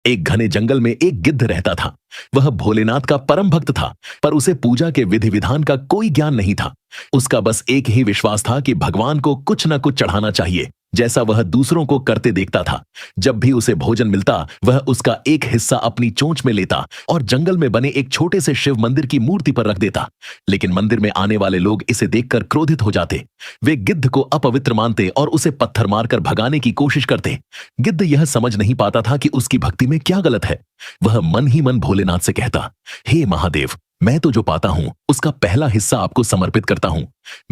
एक घने जंगल में एक गिद्ध रहता था। वह भोलेनाथ का परम भक्त था, पर उसे पूजा के विधि विधान का कोई ज्ञान नहीं था। उसका बस एक ही विश्वास था कि भगवान को कुछ न कुछ चढ़ाना चाहिए, जैसा वह दूसरों को करते देखता था। जब भी उसे भोजन मिलता, वह उसका एक हिस्सा अपनी चोंच में लेता और जंगल में बने एक छोटे से शिव मंदिर की मूर्ति पर रख देता। लेकिन मंदिर में आने वाले लोग इसे देखकर क्रोधित हो जाते। वे गिद्ध को अपवित्र मानते और उसे पत्थर मारकर भगाने की कोशिश करते। गिद्ध यह समझ नहीं पाता था कि उसकी भक्ति में क्या गलत है। वह मन ही मन भोलेनाथ से कहता, हे महादेव, मैं तो जो पाता हूं उसका पहला हिस्सा आपको समर्पित करता हूं।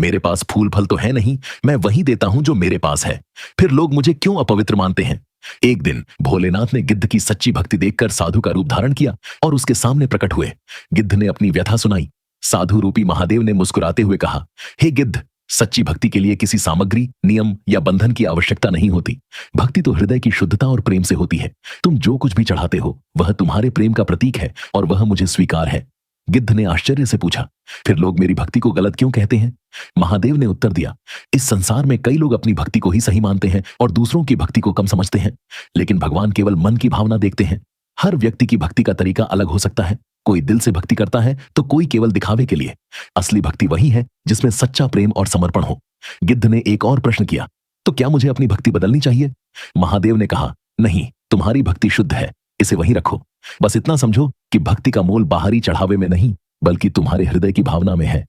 मेरे पास फूल फल तो है नहीं, मैं वही देता हूं जो मेरे पास है। फिर लोग मुझे क्यों अपवित्र मानते हैं? एक दिन भोलेनाथ ने गिद्ध की सच्ची भक्ति देखकर साधु का रूप धारण किया और उसके सामने प्रकट हुए। गिद्ध ने अपनी व्यथा सुनाई। साधु रूपी महादेव ने मुस्कुराते हुए कहा, हे गिद्ध, सच्ची भक्ति के लिए किसी सामग्री, नियम या बंधन की आवश्यकता नहीं होती। भक्ति तो हृदय की शुद्धता और प्रेम से होती है। तुम जो कुछ भी चढ़ाते हो वह तुम्हारे प्रेम का प्रतीक है और वह मुझे स्वीकार है। गिद्ध ने आश्चर्य से पूछा, फिर लोग मेरी भक्ति को गलत क्यों कहते हैं? महादेव ने उत्तर दिया, इस संसार में कई लोग अपनी भक्ति को ही सही मानते हैं और दूसरों की भक्ति को कम समझते हैं। लेकिन भगवान केवल मन की भावना देखते हैं। हर व्यक्ति की भक्ति का तरीका अलग हो सकता है। कोई दिल से भक्ति करता है तो कोई केवल दिखावे के लिए। असली भक्ति वही है जिसमें सच्चा प्रेम और समर्पण हो। गिद्ध ने एक और प्रश्न किया, तो क्या मुझे अपनी भक्ति बदलनी चाहिए? महादेव ने कहा, नहीं, तुम्हारी भक्ति शुद्ध है, इसे वहीं रखो। बस इतना समझो कि भक्ति का मोल बाहरी चढ़ावे में नहीं, बल्कि तुम्हारे हृदय की भावना में है।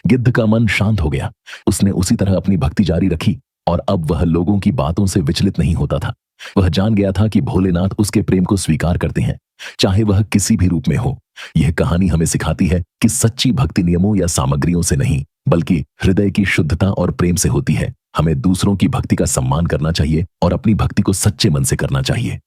गिद्ध का मन शांत हो गया। उसने उसी तरह अपनी भक्ति जारी रखी और अब वह लोगों की बातों से विचलित नहीं होता था। वह जान गया था कि भोलेनाथ उसके प्रेम को स्वीकार करते हैं, चाहे वह किसी भी रूप में हो। यह कहानी हमें सिखाती है कि सच्ची भक्ति नियमों या सामग्रियों से नहीं, बल्कि हृदय की शुद्धता और प्रेम से होती है। हमें दूसरों की भक्ति का सम्मान करना चाहिए और अपनी भक्ति को सच्चे मन से करना चाहिए।